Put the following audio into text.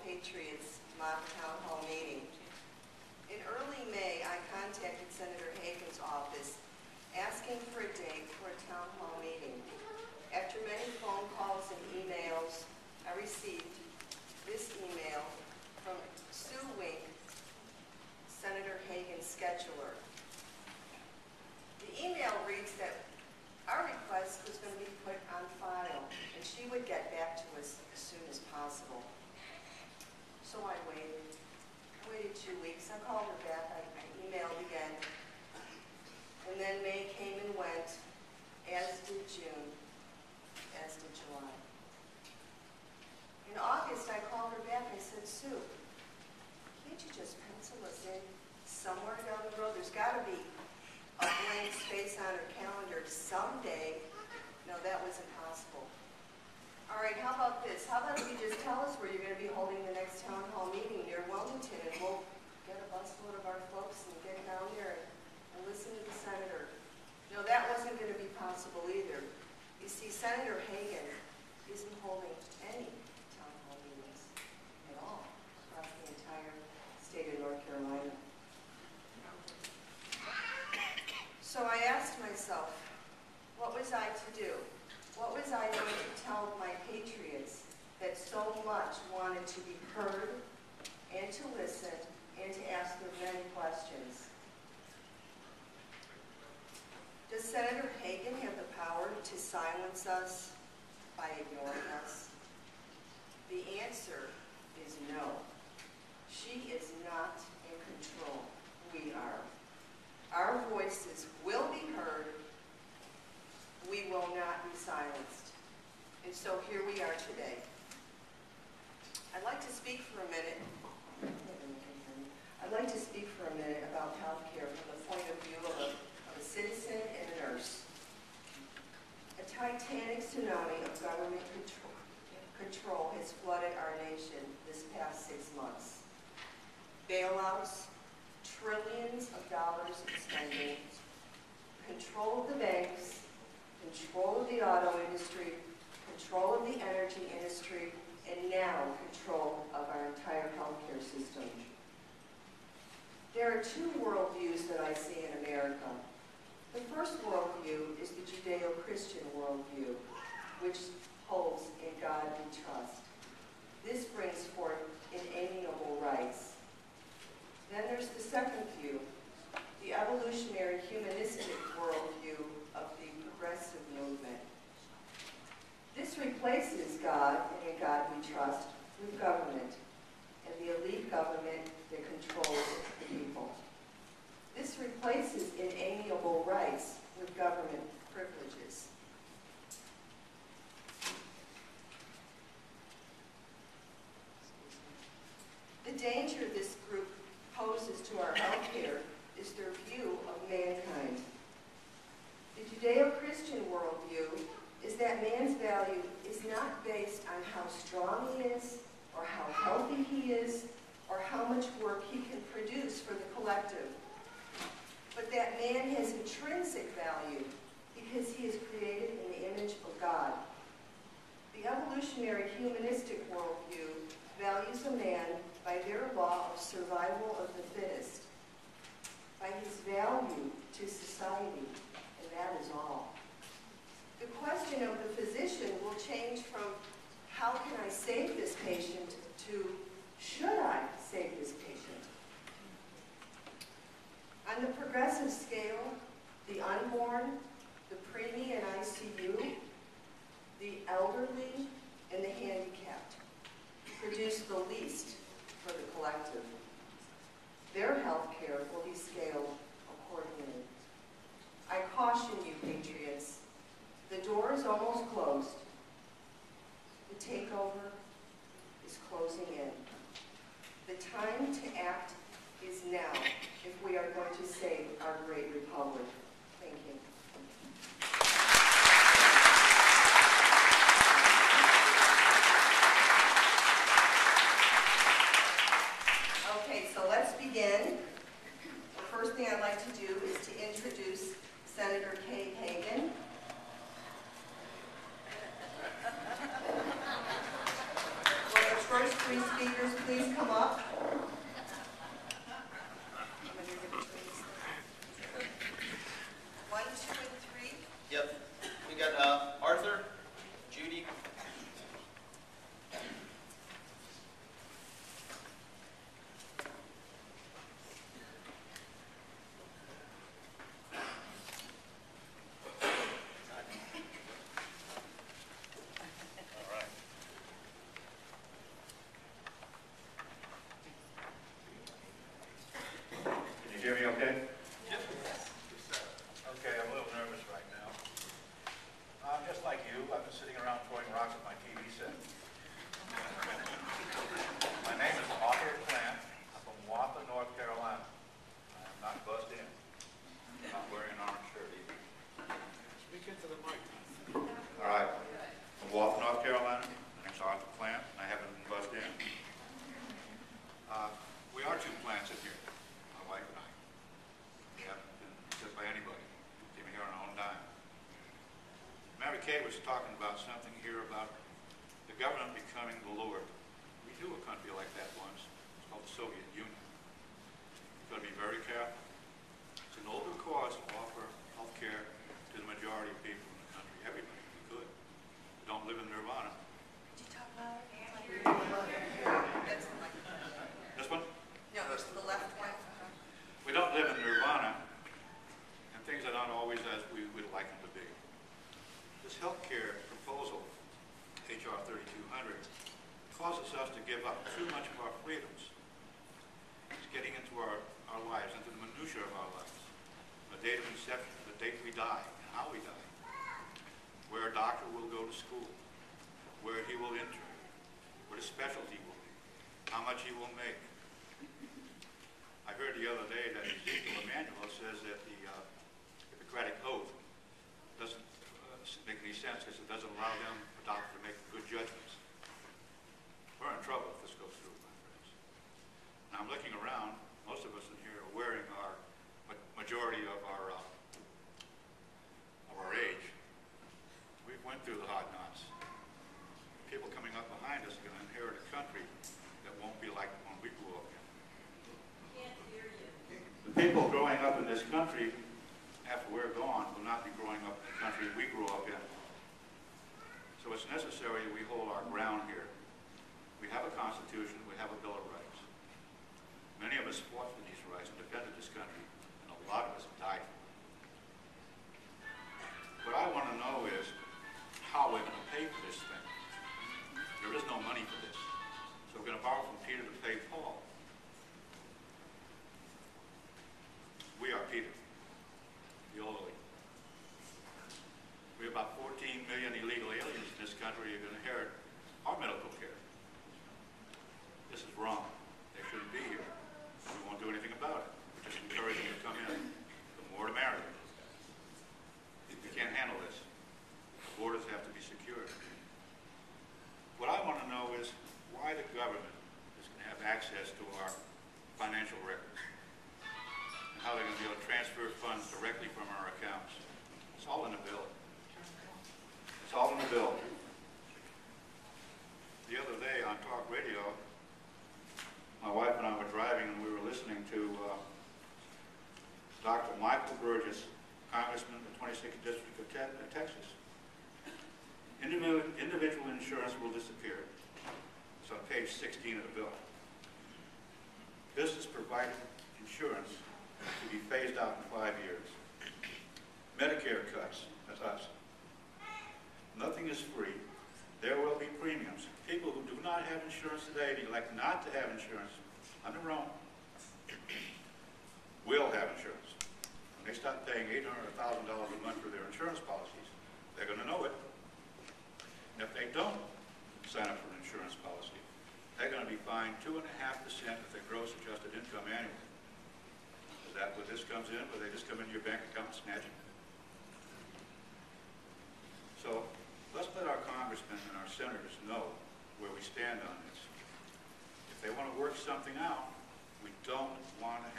Patriots mock town hall meeting. In early May, I contacted Senator Hagan's office asking for a date for a town hall meeting. After many phone calls and emails, I received this email from Sue Wink, Senator Hagan's scheduler. The email reads that our request was going to be put on file and she would get back to us as soon as possible. So I waited. I waited 2 weeks. I called her back. I emailed again. And then May came and went, as did June, as did July. In August, I called her back. I said, Sue, can't you just pencil us in somewhere down the road? There's got to be a blank space on her calendar someday. No, that was impossible. All right, how about this? How about if you just tell us where you're going to be holding the next town hall meeting near Wilmington, and we'll get a busload of our folks and get down there and listen to the senator. No, that wasn't going to be possible either. You see, Senator Hagan isn't holding any town hall meetings at all across the entire state of North Carolina. So I asked myself, what was I to do? What was I going to tell my patriots that so much wanted to be heard and to listen and to ask their many questions? Does Senator Hagan have the power to silence us by ignoring us? The answer is no. She is not in control. We are. Our voices will be heard. We will not be silenced. And so here we are today. I'd like to speak for a minute. About health care from the point of view of a citizen and a nurse. A titanic tsunami of government control has flooded our nation this past 6 months. Bailouts, trillions of dollars in spending, control of the banks, control of the auto industry, control of the energy industry, and now control of our entire healthcare system. There are two worldviews that I see in America. The first worldview is the Judeo-Christian worldview, which holds in God we trust. This brings forth inalienable rights. Then there's the second view, the evolutionary humanistic worldview of the progressive movement. This replaces God and in God we trust with government and the elite government that controls the people. This replaces inalienable rights with government privileges. The danger this group poses to our health care is their view of mankind. The Judeo-Christian worldview is that man's value is not based on how strong he is, or how healthy he is, or how much work he can produce for the collective, but that man has intrinsic value because he is created in the image of God. The evolutionary humanistic worldview values a man by their law of survival of the fittest, by his value to society, and that is all. The question of the physician will change from how can I save this patient to should I save this patient? On the progressive scale, the unborn, the preemie and ICU, the elderly, and the handicapped produce the least for the collective. Their health care will be scaled accordingly. I caution you, patriots, the door is almost closed. The takeover is closing in. The time to act is now if we are going to save our great republic. Thank you. Okay, so let's begin. The first thing I'd like to do is to introduce Senator Kay Hagan. Well, the first three speakers please come up? One, two, and three? Yep. We got Arthur, Judy. Can you hear me okay? Yep. Okay, I'm a little nervous right now. Just like you, I've been sitting around throwing rocks at my TV set. My name is Arthur Plant. I'm from Watha, North Carolina. I am not buzzed in. I'm not wearing an orange shirt either. Speak into the mic. All right. From Watha, North Carolina. My name's Arthur Plant. I haven't been buzzed in. We are two plants in here, my wife and I. We haven't been hit by anybody. Came here on our own dime. Mary Kay was talking about something here about the government becoming the Lord. We knew a country like that once. It's called the Soviet Union. You've got to be very careful. It's a noble cause to offer health care to the majority of people in the country. Everybody, if you could. We don't live in nirvana. Could you talk louder? This one? No, it's the left one. We don't live in nirvana, and things are not always as we would like them to be. This health care proposal, HR 3200, causes us to give up too much of our freedoms. It's getting into our lives, into the minutiae of our lives. The date of inception, the date we die, and how we die. Where a doctor will go to school, where he will intern, what his specialty will be, how much he will make. I heard the other day that Ezekiel Emanuel says that the Hippocratic Oath doesn't make any sense because it doesn't allow them, a doctor, to make good judgments. We're in trouble if this goes through, my friends. Now I'm looking around. Most of us in here are wearing our majority of our age. We've went through the hard knocks. People coming up behind us are going to inherit a country that won't be like the one we grew up in. The people growing up in this country, after we're gone, will not be growing up in the country we grew up in. So it's necessary that we hold our ground here. We have a Constitution, we have a Bill of Rights. Many of us fought for these rights and defended this country, and a lot of us have died for it. What I want to know is how we're going to pay for this thing. There is no money for this. So we're going to borrow from Peter to pay Paul. We are Peter, the lowly. We have about 14 million illegal aliens in this country who are going to inherit our medical care. This is wrong. They shouldn't be here. We won't do anything about it. We just encourage them to come in. The more to marry. We can't handle this. The borders have to be secured. What I want to know is why the government is going to have access to our financial records. How they're going to be able to transfer funds directly from our accounts. It's all in the bill. It's all in the bill. The other day on talk radio, my wife and I were driving and we were listening to Dr. Michael Burgess, Congressman of the 26th District of Texas. Individual insurance will disappear. It's on page 16 of the bill. Business provided insurance to be phased out in 5 years. Medicare cuts, that's us. Nothing is free. There will be premiums. People who do not have insurance today, and elect not to have insurance, I'm in Rome, will have insurance. When they start paying $800 or $1,000 a month for their insurance policies, they're going to know it. And if they don't sign up for an insurance policy, they're going to be fined 2.5% of their gross adjusted income annually. Is that where this comes in, where they just come into your bank account and snatch it? So let's let our congressmen and our senators know where we stand on this. If they want to work something out, we don't want to